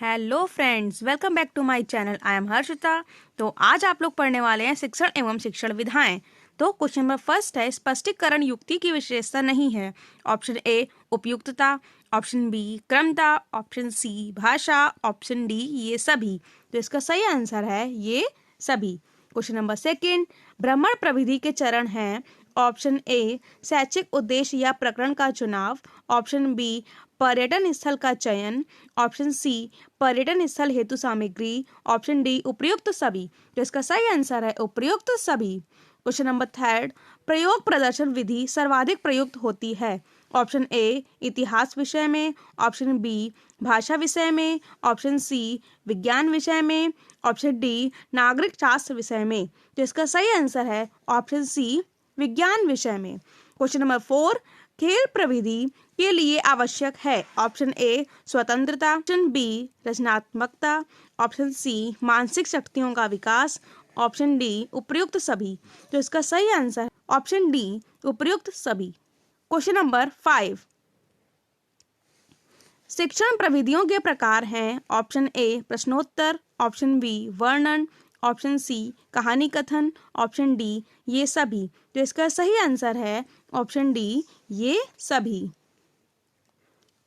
Hello friends, welcome back to my channel. I am Harshita. तो आज आप लोग पढ़ने वाले हैं शिक्षण एवं शिक्षण विधाएं। तो क्वेश्चन नंबर फर्स्ट है, स्पष्टीकरण युक्ति की विशेषता नहीं है। ऑप्शन ए उपयुक्तता, ऑप्शन बी क्रमता, ऑप्शन सी भाषा, ऑप्शन डी ये सभी। तो इसका सही आंसर है ये सभी। क्वेश्चन नंबर सेकंड, भ्रमण प्रविधि के चरण हैं। ऑप्शन ए शैक्षिक उद्देश्य या प्रकरण का चुनाव, ऑप्शन बी पर्यटन स्थल का चयन, ऑप्शन सी पर्यटन स्थल हेतु सामग्री, ऑप्शन डी उपयुक्त सभी। तो इसका सही आंसर है उपयुक्त सभी। क्वेश्चन नंबर थर्ड, प्रयोग प्रदर्शन विधि सर्वाधिक प्रयुक्त होती है। ऑप्शन ए इतिहास विषय में, ऑप्शन बी भाषा विषय में, ऑप्शन सी विज्ञान विषय में, ऑप्शन डी नागरिक शास्त्र विषय में। तो इसका सही आंसर है ऑप्शन सी विज्ञान विषय में। क्वेश्चन नंबर फोर, खेल प्रविधि के लिए आवश्यक है। ऑप्शन ए स्वतंत्रता, ऑप्शन बी रचनात्मकता, ऑप्शन सी मानसिक शक्तियों का विकास, ऑप्शन डी उपयुक्त सभी। तो इसका सही आंसर ऑप्शन डी उपयुक्त सभी। क्वेश्चन नंबर 5, शिक्षण प्रविधियों के प्रकार हैं। ऑप्शन ए प्रश्नोत्तर, ऑप्शन बी वर्णन, ऑप्शन सी कहानी कथन, ऑप्शन डी ये सभी। तो इसका सही आंसर है ऑप्शन डी ये सभी।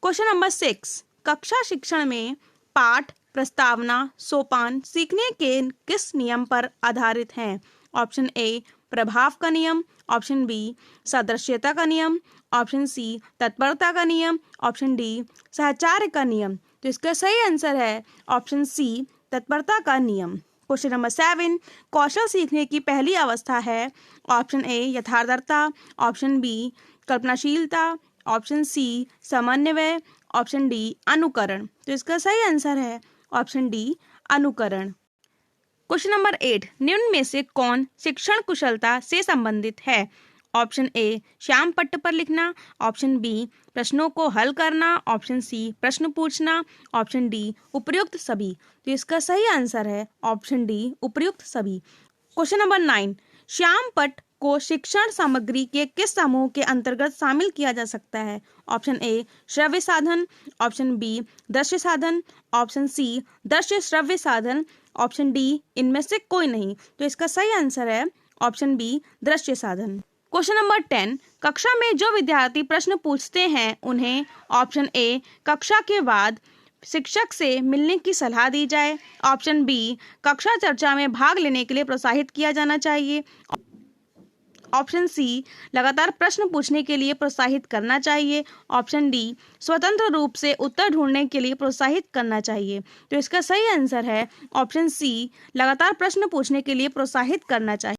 क्वेश्चन नंबर 6, कक्षा शिक्षण में पाठ, प्रस्तावना, सोपान सीखने के किस नियम पर आधारित हैं। ऑप्शन ए प्रभाव का नियम, ऑप्शन बी सादृश्यता का नियम, ऑप्शन सी तत्परता का नियम, ऑप्शन डी सहचार्य का नियम। तो इसका सही आंसर है ऑप्शन सी तत्परता का नियम। क्वेश्चन नंबर 7, कौशल सीखने की पहली अवस्था है। ऑप्शन ए यथार्थता, ऑप्शन बी कल्पनाशीलता, ऑप्शन सी समन्वय, ऑप्शन डी अनुकरण। तो इसका सही आंसर है ऑप्शन डी अनुकरण। क्वेश्चन नंबर 8, निम्न में से कौन शिक्षण कुशलता से संबंधित है। ऑप्शन ए श्याम पट्ट पर लिखना, ऑप्शन बी प्रश्नों को हल करना, ऑप्शन सी प्रश्न पूछना, ऑप्शन डी उपयुक्त सभी। तो इसका सही आंसर है ऑप्शन डी उपयुक्त सभी। क्वेश्चन नंबर 9, श्याम पट्ट को शिक्षण सामग्री के किस समूह के अंतर्गत शामिल किया जा सकता है। ऑप्शन ए श्रव्य साधन, ऑप्शन बी दृश्य साधन, ऑप्शन सी दृश्य श्रव्य साधन, ऑप्शन डी इनमें से कोई नहीं। तो इसका सही आंसर है ऑप्शन बी दृश्य साधन। क्वेश्चन नंबर 10, कक्षा में जो विद्यार्थी प्रश्न पूछते हैं उन्हें ऑप्शन ए कक्षा के बाद शिक्षक से मिलने की सलाह दी जाए, ऑप्शन बी कक्षा चर्चा में भाग लेने के लिए प्रोत्साहित किया जाना चाहिए, ऑप्शन सी लगातार प्रश्न पूछने के लिए प्रोत्साहित करना चाहिए, ऑप्शन डी स्वतंत्र रूप से उत्तर ढूंढने के लिए प्रोत्साहित करना चाहिए। तो इसका सही आंसर है ऑप्शन सी लगातार प्रश्न पूछने के लिए प्रोत्साहित करना चाहिए।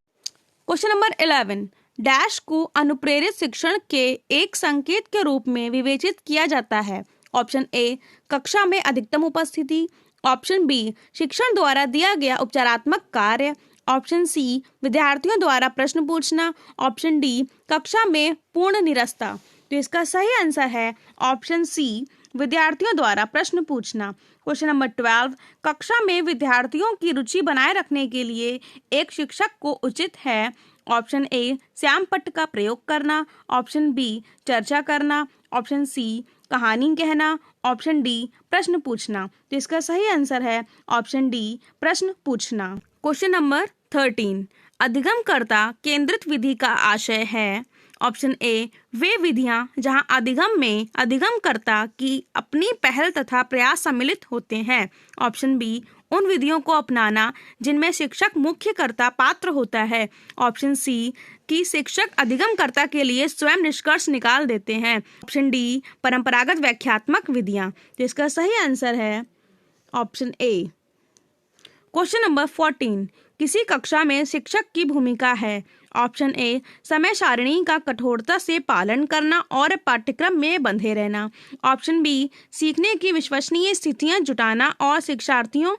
क्वेश्चन नंबर 11, डैश को अनुप्रेरित शिक्षण के एक संकेत के रूप में विवेचित किया जाता है। ऑप्शन ए कक्षा में अधिकतम उपस्थिति, ऑप्शन बी शिक्षण द्वारा दिया गया उपचारात्मक कार्य, ऑप्शन सी विद्यार्थियों द्वारा प्रश्न पूछना, ऑप्शन डी कक्षा में पूर्ण निरस्ता। तो इसका सही आंसर है ऑप्शन सी विद्यार्थियों द्वारा प्रश्न पूछना। क्वेश्चन नंबर 12, कक्षा में विद्यार्थियों की रुचि बनाए रखने के लिए एक शिक्षक को उचित है। ऑप्शन ए श्याम पट्ट का प्रयोग करना, ऑप्शन बी चर्चा करना, ऑप्शन सी कहानी कहना, ऑप्शन डी प्रश्न पूछना। तो इसका सही आंसर है ऑप्शन डी प्रश्न पूछना। क्वेश्चन नंबर 13, अधिगमकर्ता केंद्रित विधि का आशय है। ऑप्शन ए वे विधियां जहां अधिगम में अधिगमकर्ता की अपनी पहल तथा प्रयास सम्मिलित होते हैं, ऑप्शन बी उन विधियों को अपनाना जिनमें शिक्षक मुख्य कर्ता पात्र होता है, ऑप्शन सी कि शिक्षक अधिगमकर्ता के लिए स्वयं निष्कर्ष निकाल देते हैं, ऑप्शन डी परंपरागत व्याख्यात्मक विधियां। तो इसका सही आंसर है ऑप्शन ए। क्वेश्चन नंबर 14, किसी कक्षा में शिक्षक की भूमिका है। ऑप्शन ए समय सारणी का कठोरता से पालन करना और पाठ्यक्रम में बंधे रहना, ऑप्शन बी सीखने की विश्वसनीय स्थितियां जुटाना और शिक्षार्थियों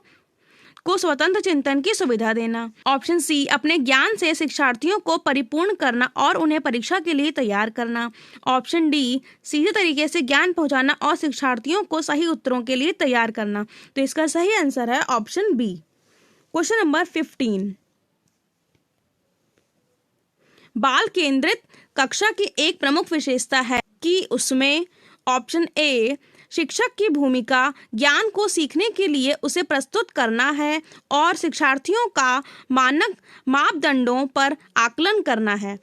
को स्वतंत्र चिंतन की सुविधा देना, ऑप्शन सी अपने ज्ञान से शिक्षार्थियों को परिपूर्ण करना और उन्हें परीक्षा के लिए तैयार करना, ऑप्शन डी सीधे तरीके से ज्ञान पहुंचाना और शिक्षार्थियों को सही उत्तरों के लिए तैयार करना। तो इसका सही आंसर है ऑप्शन बी। क्वेश्चन नंबर 15, बाल केंद्रित कक्षा की एक प्रमुख विशेषता है कि उसमें ऑप्शन ए शिक्षक की भूमिका ज्ञान को सीखने के लिए उसे प्रस्तुत करना है और शिक्षार्थियों का मानक मापदंडों पर आकलन करना है।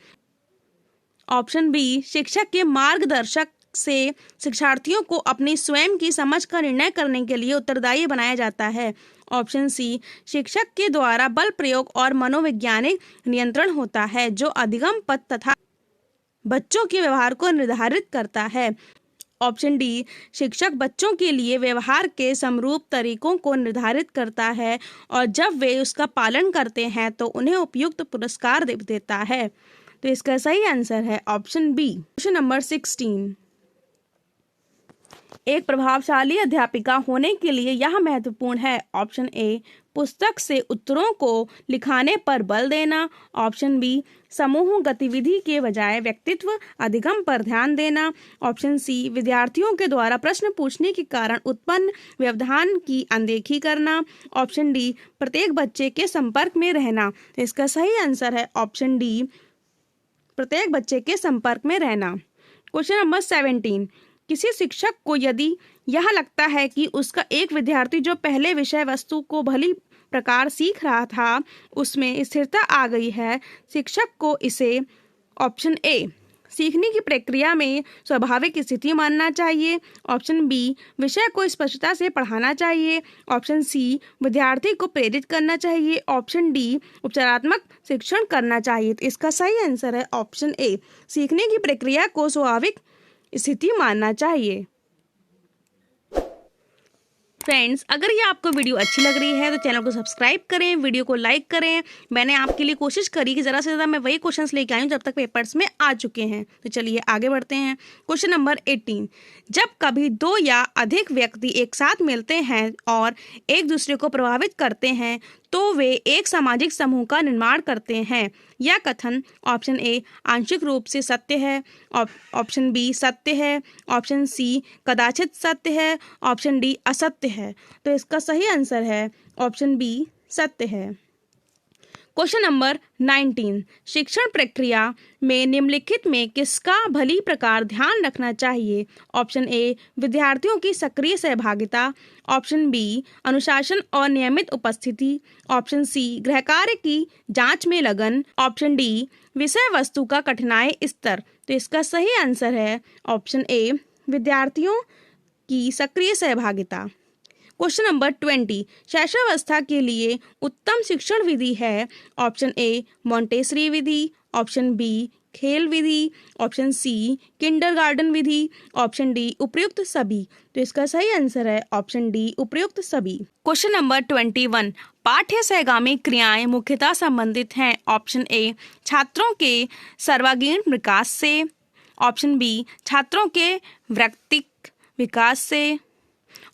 ऑप्शन बी, शिक्षक के मार्गदर्शक से शिक्षार्थियों को अपनी स्वयं की समझ का निर्णय करने के लिए उत्तरदायी बनाया जाता है। ऑप्शन सी, शिक्षक के द्वारा बल प्रयोग और मनोवैज्ञानिक नियंत्रण होता है जो अधिगम पथ तथा बच्चों के व्यवहार को निर्धारित करता है। ऑप्शन डी, शिक्षक बच्चों के लिए व्यवहार के समरूप तरीकों को निर्धारित करता है और जब वे उसका पालन करते हैं तो उन्हें उपयुक्त पुरस्कार देता है। तो इसका सही आंसर है ऑप्शन बी। क्वेश्चन नंबर 16, एक प्रभावशाली अध्यापिका होने के लिए यह महत्वपूर्ण है। ऑप्शन ए, पुस्तक से उत्तरों को लिखाने पर बल देना। ऑप्शन बी, समूह गतिविधि के बजाय व्यक्तित्व अधिगम पर ध्यान देना। ऑप्शन सी, विद्यार्थियों के द्वारा प्रश्न पूछने के कारण उत्पन्न व्यवधान की अनदेखी करना। ऑप्शन डी, प्रत्येक बच्चे के संपर्क में रहना। तो इसका सही आंसर है ऑप्शन डी, प्रत्येक बच्चे के संपर्क में रहना। क्वेश्चन नंबर 17, किसी शिक्षक को यदि यह लगता है कि उसका एक विद्यार्थी जो पहले विषय वस्तु को भली प्रकार सीख रहा था उसमें स्थिरता आ गई है, शिक्षक को इसे ऑप्शन ए, सीखने की प्रक्रिया में स्वाभाविक स्थिति मानना चाहिए। ऑप्शन बी, विषय को स्पष्टता से पढ़ाना चाहिए। ऑप्शन सी, विद्यार्थी को प्रेरित करना चाहिए। ऑप्शन डी, उपचारात्मक शिक्षण करना चाहिए। तो इसका सही आंसर है ऑप्शन ए, सीखने की प्रक्रिया को स्वाभाविक स्थिति मानना चाहिए। फ्रेंड्स, अगर ये आपको वीडियो अच्छी लग रही है तो चैनल को सब्सक्राइब करें, वीडियो को लाइक करें। मैंने आपके लिए कोशिश करी कि ज़्यादा से ज़्यादा मैं वही क्वेश्चंस लेके आई हूँ जब तक पेपर्स में आ चुके हैं। तो चलिए आगे बढ़ते हैं। क्वेश्चन नंबर 18, जब कभी दो या अधिक व्यक्ति एक साथ मिलते हैं और एक दूसरे को प्रभावित करते हैं तो वे एक सामाजिक समूह का निर्माण करते हैं। यह कथन ऑप्शन ए, आंशिक रूप से सत्य है। ऑप्शन बी, सत्य है। ऑप्शन सी, कदाचित सत्य है। ऑप्शन डी, असत्य है। तो इसका सही आंसर है ऑप्शन बी, सत्य है। क्वेश्चन नंबर 19, शिक्षण प्रक्रिया में निम्नलिखित में किसका भली प्रकार ध्यान रखना चाहिए। ऑप्शन ए, विद्यार्थियों की सक्रिय सहभागिता। ऑप्शन बी, अनुशासन और नियमित उपस्थिति। ऑप्शन सी, गृह कार्य की जांच में लगन। ऑप्शन डी, विषय वस्तु का कठिनाई स्तर। तो इसका सही आंसर है ऑप्शन ए, विद्यार्थियों की सक्रिय सहभागिता। क्वेश्चन नंबर 20, शैशवावस्था के लिए उत्तम शिक्षण विधि है। ऑप्शन ए, मॉन्टेसरी विधि। ऑप्शन बी, खेल विधि। ऑप्शन सी, किंडरगार्टन विधि। ऑप्शन डी, उपयुक्त सभी। तो इसका सही आंसर है ऑप्शन डी, उपयुक्त सभी। क्वेश्चन नंबर 21, पाठ्य सहगामी क्रियाएं मुख्यतः संबंधित हैं। ऑप्शन ए, छात्रों के सर्वांगीण विकास से। ऑप्शन बी, छात्रों के व्यक्तिक विकास से।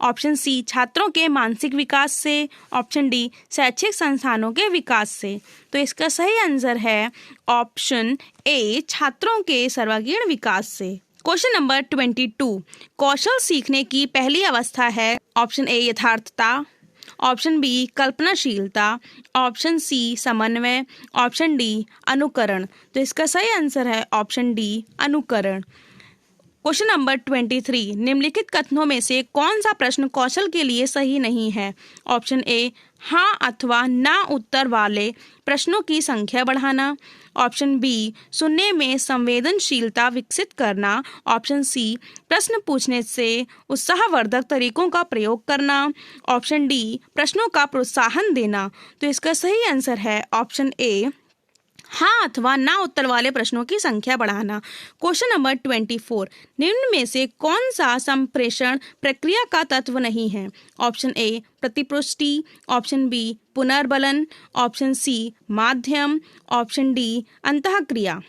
ऑप्शन सी, छात्रों के मानसिक विकास से। ऑप्शन डी, शैक्षिक संस्थानों के विकास से। तो इसका सही आंसर है ऑप्शन ए, छात्रों के सर्वांगीण विकास से। क्वेश्चन नंबर 22, कौशल सीखने की पहली अवस्था है। ऑप्शन ए, यथार्थता। ऑप्शन बी, कल्पनाशीलता। ऑप्शन सी, समन्वय। ऑप्शन डी, अनुकरण। तो इसका सही आंसर है ऑप्शन डी, अनुकरण। क्वेश्चन नंबर 23, निम्नलिखित कथनों में से कौन सा प्रश्न कौशल के लिए सही नहीं है। ऑप्शन ए, हाँ अथवा ना उत्तर वाले प्रश्नों की संख्या बढ़ाना। ऑप्शन बी, सुनने में संवेदनशीलता विकसित करना। ऑप्शन सी, प्रश्न पूछने से उत्साहवर्धक तरीकों का प्रयोग करना। ऑप्शन डी, प्रश्नों का प्रोत्साहन देना। तो इसका सही आंसर है ऑप्शन ए, हाँ अथवा ना उत्तर वाले प्रश्नों की संख्या बढ़ाना। क्वेश्चन नंबर 24, निम्न में से कौन सा संप्रेषण प्रक्रिया का तत्व नहीं है। ऑप्शन ए, प्रतिपुष्टि। ऑप्शन बी, पुनर्बलन। ऑप्शन सी, माध्यम। ऑप्शन डी, अंतःक्रिया।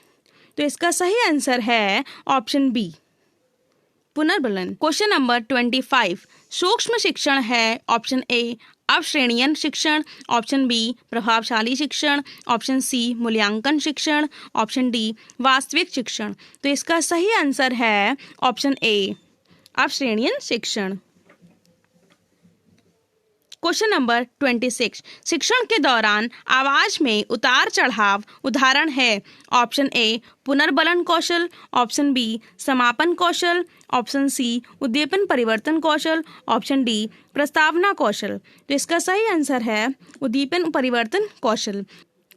तो इसका सही आंसर है ऑप्शन बी, पुनर्बलन। क्वेश्चन नंबर 25, सूक्ष्म शिक्षण है। ऑप्शन ए, अवश्रेणीयन शिक्षण। ऑप्शन बी, प्रभावशाली शिक्षण। ऑप्शन सी, मूल्यांकन शिक्षण। ऑप्शन डी, वास्तविक शिक्षण। तो इसका सही आंसर है ऑप्शन ए, अवश्रेणीयन शिक्षण। क्वेश्चन नंबर 26, शिक्षण के दौरान आवाज में उतार चढ़ाव उदाहरण है। ऑप्शन ए, पुनर्बलन कौशल। ऑप्शन बी, समापन कौशल। ऑप्शन सी उद्दीपन परिवर्तन कौशल, ऑप्शन डी प्रस्तावना कौशल। तो इसका सही आंसर है उद्दीपन परिवर्तन कौशल।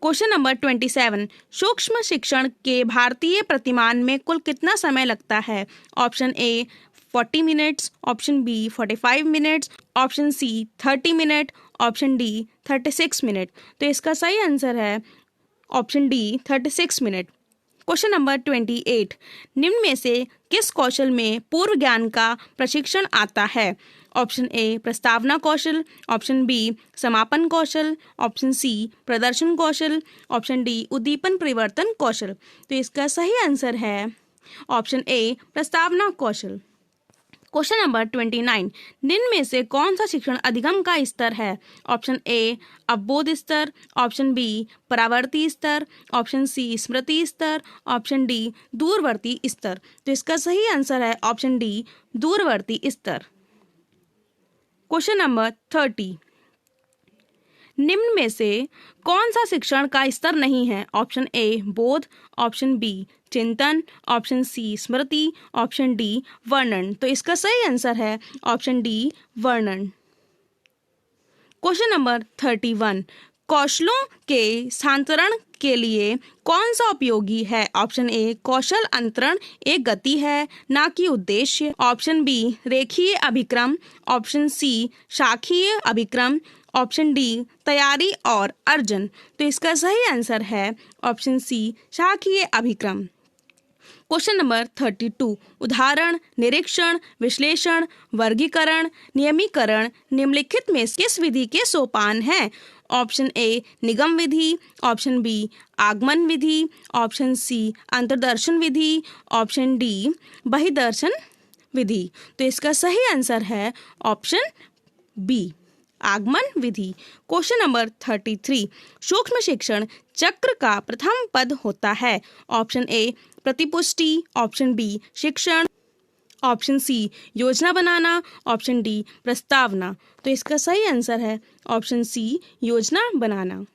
क्वेश्चन नंबर 27, सूक्ष्म शिक्षण के भारतीय प्रतिमान में कुल कितना समय लगता है? Option A 40 minutes, option B 45 minutes, option C 30 minute, option D 36 minute. तो इसका सही आंसर है option D 36 minute. Question number 28, निम्न में से किस कौशल में पूर्व ज्ञान का प्रशिक्षण आता है? ऑप्शन ए प्रस्तावना कौशल, ऑप्शन बी समापन कौशल, ऑप्शन सी प्रदर्शन कौशल, ऑप्शन डी उद्दीपन परिवर्तन कौशल। तो इसका सही आंसर है ऑप्शन ए प्रस्तावना कौशल। क्वेश्चन नंबर 29, निम्न में से कौन सा शिक्षण अधिगम का स्तर है? ऑप्शन ए अवबोध स्तर, ऑप्शन बी परावर्ती स्तर, ऑप्शन सी स्मृति स्तर, ऑप्शन डी दूरवर्ती स्तर। तो इसका सही आंसर है ऑप्शन डी दूरवर्ती स्तर। क्वेश्चन नंबर 30, निम्न में से कौन सा शिक्षण का स्तर नहीं है? ऑप्शन ए बोध, ऑप्शन बी चिंतन, ऑप्शन सी स्मृति, ऑप्शन डी वर्णन। तो इसका सही आंसर है ऑप्शन डी वर्णन। क्वेश्चन नंबर 31, कौशलों के स्थानांतरण के लिए कौन सा उपयोगी है? ऑप्शन ए कौशल अंतरण एक गति है ना कि उद्देश्य, ऑप्शन बी रेखीय अभिक्रम, ऑप्शन सी शाखीय अभिक्रम, ऑप्शन डी तैयारी और अर्जन। तो इसका सही आंसर है ऑप्शन सी शाखीय अभिक्रम। क्वेश्चन नंबर 32, उदाहरण, निरीक्षण, विश्लेषण, वर्गीकरण, नियमीकरण निम्नलिखित में किस विधि के सोपान हैं? ऑप्शन ए निगम विधि, ऑप्शन बी आगमन विधि, ऑप्शन सी अंतर्दर्शन विधि, ऑप्शन डी बहिर्दर्शन विधि। तो इसका सही आंसर है ऑप्शन बी आगमन विधि। क्वेश्चन नंबर 33, सूक्ष्म शिक्षण चक्र का प्रथम पद होता है? ऑप्शन ए प्रतिपुष्टि, ऑप्शन बी शिक्षण, ऑप्शन सी योजना बनाना, ऑप्शन डी प्रस्तावना। तो इसका सही आंसर है ऑप्शन सी योजना बनाना।